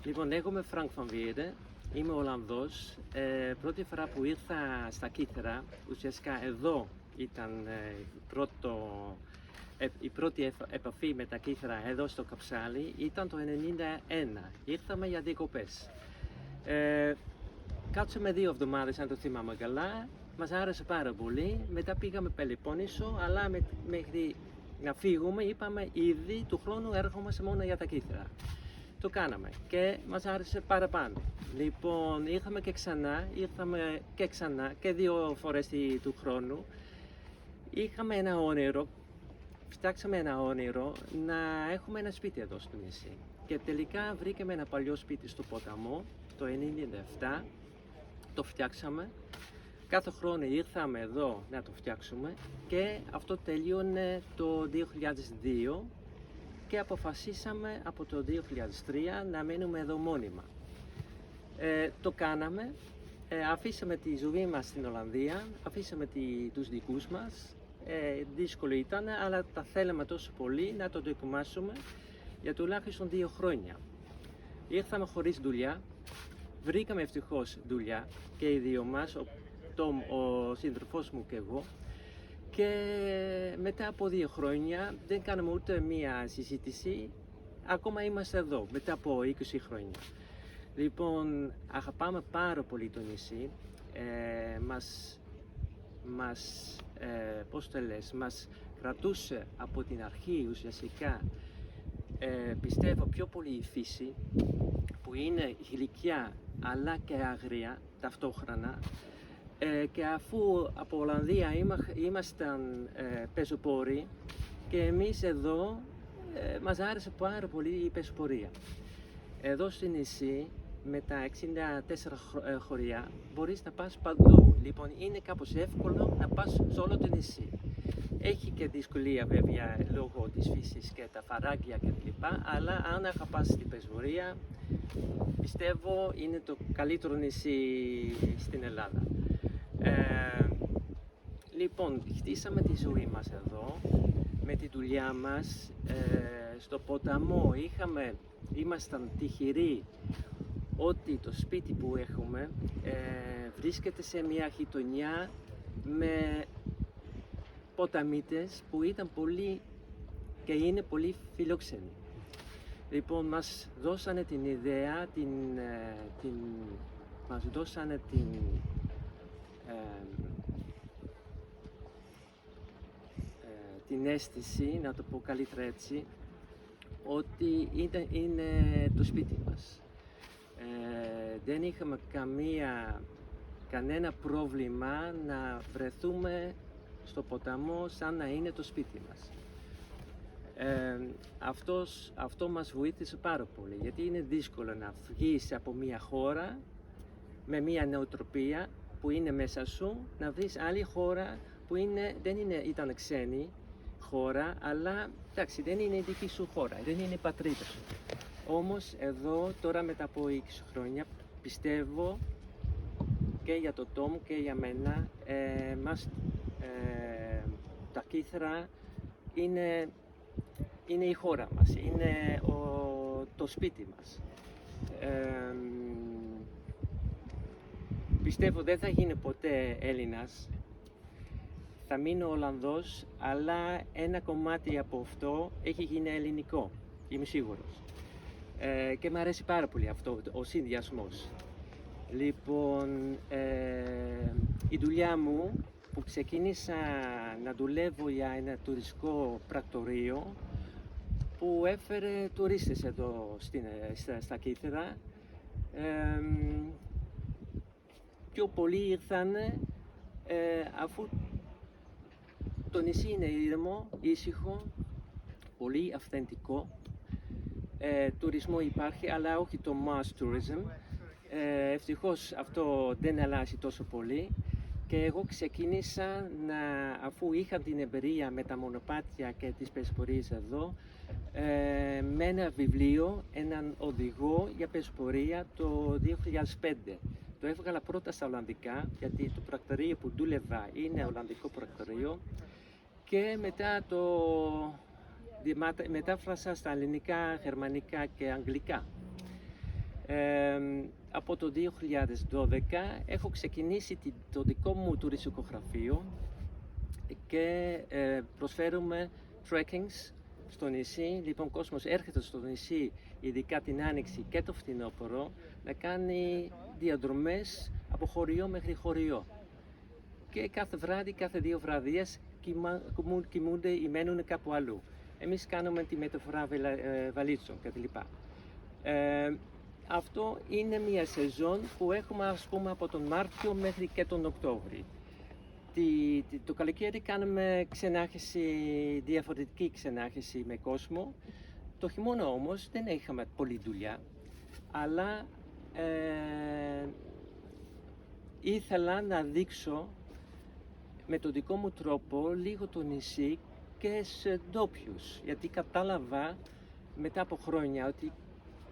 Λοιπόν, λέγομαι Φρανκ Φανβίερε, είμαι Ολλανδός. Πρώτη φορά που ήρθα στα Κύθρα, ουσιαστικά εδώ ήταν η πρώτη επαφή με τα Κύθρα εδώ στο Καψάλι, ήταν το 1991. Ήρθαμε για διακοπές. Κάτσαμε 2 εβδομάδες, αν το θυμάμαι καλά. Μας άρεσε πάρα πολύ. Μετά πήγαμε Πελοπόννησο, αλλά μέχρι να φύγουμε είπαμε ήδη του χρόνου έρχομαστε μόνο για τα Κύθρα. Το κάναμε και μας άρεσε παραπάνω. Λοιπόν, ήρθαμε και ξανά και 2 φορές του χρόνου. Είχαμε ένα όνειρο, φτιάξαμε ένα όνειρο να έχουμε ένα σπίτι εδώ στο νησί. Και τελικά βρήκαμε ένα παλιό σπίτι στο ποταμό, το 1997, το φτιάξαμε. Κάθε χρόνο ήρθαμε εδώ να το φτιάξουμε και αυτό τελείωνε το 2002 και αποφασίσαμε από το 2003 να μείνουμε εδώ μόνιμα. Το κάναμε, αφήσαμε τη ζωή μας στην Ολλανδία, αφήσαμε τους δικούς μας. Δύσκολο ήταν, αλλά τα θέλαμε τόσο πολύ να το δοκιμάσουμε για τουλάχιστον 2 χρόνια. Ήρθαμε χωρίς δουλειά, βρήκαμε ευτυχώς δουλειά και οι δύο μας, ο σύντροφός μου και εγώ, και μετά από 2 χρόνια δεν κάναμε ούτε μία συζήτηση, ακόμα είμαστε εδώ μετά από 20 χρόνια. Λοιπόν, αγαπάμε πάρα πολύ το νησί, μας κρατούσε από την αρχή ουσιαστικά, πιστεύω πιο πολύ η φύση, που είναι γλυκιά αλλά και άγρια ταυτόχρονα, και αφού από Ολλανδία ήμασταν πεζοπόροι και εμείς εδώ μας άρεσε πάρα πολύ η πεζοπορία. Εδώ στη νησί με τα 64 χωριά μπορείς να πας παντού. Λοιπόν, είναι κάπως εύκολο να πας σε όλο το νησί. Έχει και δυσκολία βέβαια λόγω της φύσης και τα φαράγγια κλπ. Αλλά αν αγαπάς την πεζοπορία, πιστεύω είναι το καλύτερο νησί στην Ελλάδα. Λοιπόν, χτίσαμε τη ζωή μας εδώ με τη δουλειά μας. Στο ποταμό ήμασταν τυχεροί ότι το σπίτι που έχουμε βρίσκεται σε μια γειτονιά με ποταμίτες που ήταν πολύ και είναι πολύ φιλόξενοι. Λοιπόν, μας δώσανε την ιδέα, μας δώσανε την αίσθηση, να το πω καλύτερα έτσι, ότι είναι το σπίτι μας. Δεν είχαμε κανένα πρόβλημα να βρεθούμε στο ποταμό σαν να είναι το σπίτι μας. Αυτό μας βοήθησε πάρα πολύ, γιατί είναι δύσκολο να βγεις από μια χώρα με μια νοοτροπία που είναι μέσα σου, να βρεις άλλη χώρα που δεν ήταν ξένη χώρα, αλλά εντάξει, δεν είναι η δική σου χώρα, δεν είναι η πατρίδα σου. Όμως εδώ τώρα μετά από 20 χρόνια πιστεύω και για το Τόμ και για μένα τα Κύθρα είναι η χώρα μας, είναι το σπίτι μας. Πιστεύω δεν θα γίνει ποτέ Έλληνας, θα μείνω Ολλανδός, αλλά ένα κομμάτι από αυτό έχει γίνει ελληνικό, είμαι σίγουρος. Και μου αρέσει πάρα πολύ αυτό, ο συνδυασμός. Λοιπόν, η δουλειά μου που ξεκίνησα να δουλεύω για ένα τουριστικό πρακτορείο που έφερε τουρίστες εδώ στα Κύθρα. Πιο πολλοί ήρθαν αφού το νησί είναι ήρεμο, ήσυχο, πολύ αυθεντικό. Τουρισμό υπάρχει, αλλά όχι το mass tourism. Ευτυχώς αυτό δεν αλλάζει τόσο πολύ. Και εγώ ξεκίνησα αφού είχα την εμπειρία με τα μονοπάτια και τις πεζοπορίες εδώ, με ένα βιβλίο, έναν οδηγό για πεζοπορία το 2005. Το έβγαλα πρώτα στα Ολλανδικά, γιατί το πρακτορείο που δούλευα είναι Ολλανδικό πρακτορείο, και μετά μετάφρασα στα ελληνικά, γερμανικά και αγγλικά. Από το 2012 έχω ξεκινήσει το δικό μου τουριστικό γραφείο και προσφέρουμε trekkings στο νησί. Λοιπόν, ο κόσμος έρχεται στο νησί, ειδικά την Άνοιξη και το φθινόπωρο, να κάνει διαδρομές από χωριό μέχρι χωριό. Και κάθε βράδυ, κάθε 2 βραδιές κοιμούνται ή μένουν κάπου αλλού. Εμείς κάνουμε τη μεταφορά βαλίτσων κτλ. Αυτό είναι μια σεζόν που έχουμε, ας πούμε, από τον Μάρτιο μέχρι και τον Οκτώβρη. Το καλοκαίρι κάνουμε διαφορετική ξενάχεση με κόσμο. Το χειμώνα όμως δεν είχαμε πολλή δουλειά, αλλά ήθελα να δείξω με τον δικό μου τρόπο λίγο το νησί και σε ντόπιους, γιατί κατάλαβα μετά από χρόνια ότι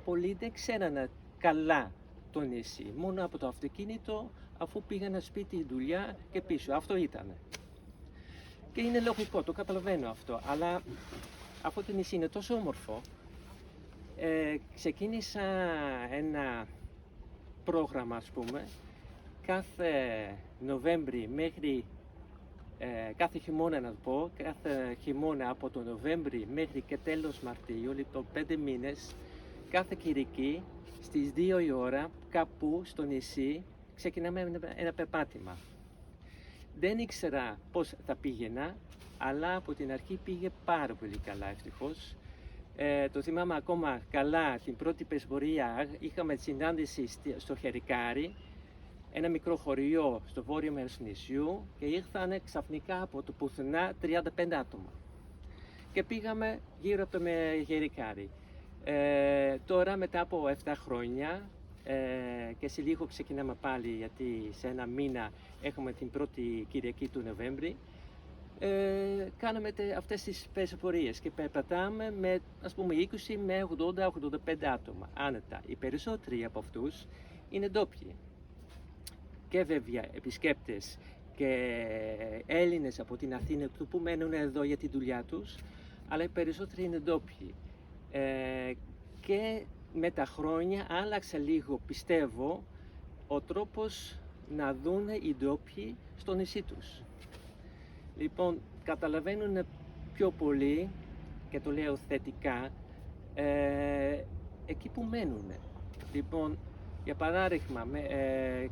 πολλοί δεν ξέρανε καλά το νησί, μόνο από το αυτοκίνητο, αφού πήγανε σπίτι, δουλειά και πίσω. Αυτό ήτανε. Και είναι λογικό, το καταλαβαίνω αυτό, αλλά αυτό το νησί είναι τόσο όμορφο. Ξεκίνησα ένα πρόγραμμα, ας πούμε, κάθε Νοέμβρη μέχρι κάθε χειμώνα, να το πω, κάθε χειμώνα από τον Νοέμβρη μέχρι και τέλος Μαρτίου, λοιπόν 5 μήνες, κάθε Κυριακή στις 2 η ώρα κάπου στο νησί ξεκινάμε ένα περπάτημα. Δεν ήξερα πώς θα πήγαινα, αλλά από την αρχή πήγε πάρα πολύ καλά, ευτυχώς. Το θυμάμαι ακόμα καλά, την πρώτη πεζοπορία είχαμε συνάντηση στο Χερικάρι, ένα μικρό χωριό στο βόρειο μέρος του νησιού, και ήρθαν ξαφνικά από το πουθενά 35 άτομα. Και πήγαμε γύρω από το Χερικάρι. Τώρα μετά από 7 χρόνια και σε λίγο ξεκινάμε πάλι, γιατί σε ένα μήνα έχουμε την πρώτη Κυριακή του Νοέμβρη, κάναμε αυτές τις πεζοπορίες και περπατάμε με, ας πούμε, 20 με 80-85 άτομα άνετα. Οι περισσότεροι από αυτούς είναι ντόπιοι και βέβαια επισκέπτες και Έλληνες από την Αθήνα που μένουν εδώ για τη δουλειά τους, αλλά οι περισσότεροι είναι ντόπιοι. Και με τα χρόνια άλλαξε λίγο, πιστεύω, ο τρόπος να δουν οι ντόπιοι στο νησί τους. Λοιπόν, καταλαβαίνουν πιο πολύ, και το λέω θετικά, εκεί που μένουν. Λοιπόν, για παράδειγμα,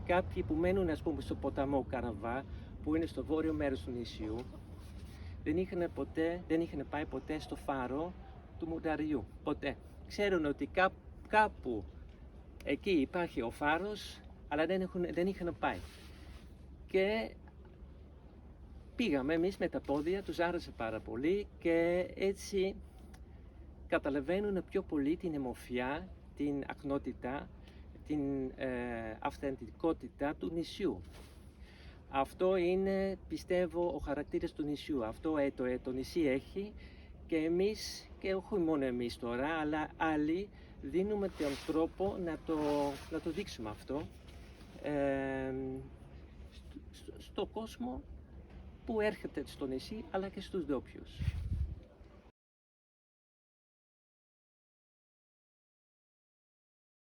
κάποιοι που μένουν, ας πούμε, στο ποταμό Καραβά, που είναι στο βόρειο μέρος του νησιού, δεν είχαν πάει ποτέ στο φάρο του Μουνταριού, ποτέ. Ξέρουν ότι κάπου εκεί υπάρχει ο φάρος, αλλά δεν είχαν πάει. Και πήγαμε εμείς με τα πόδια, τους άρεσε πάρα πολύ και έτσι καταλαβαίνουν πιο πολύ την ομορφιά, την ακνότητα, την αυθεντικότητα του νησιού. Αυτό είναι, πιστεύω, ο χαρακτήρας του νησιού. Αυτό το νησί έχει, και εμείς, και όχι μόνο εμείς τώρα, αλλά άλλοι δίνουμε τον τρόπο να το δείξουμε αυτό στο κόσμο που έρχεται στο νησί, αλλά και στους ντόπιους.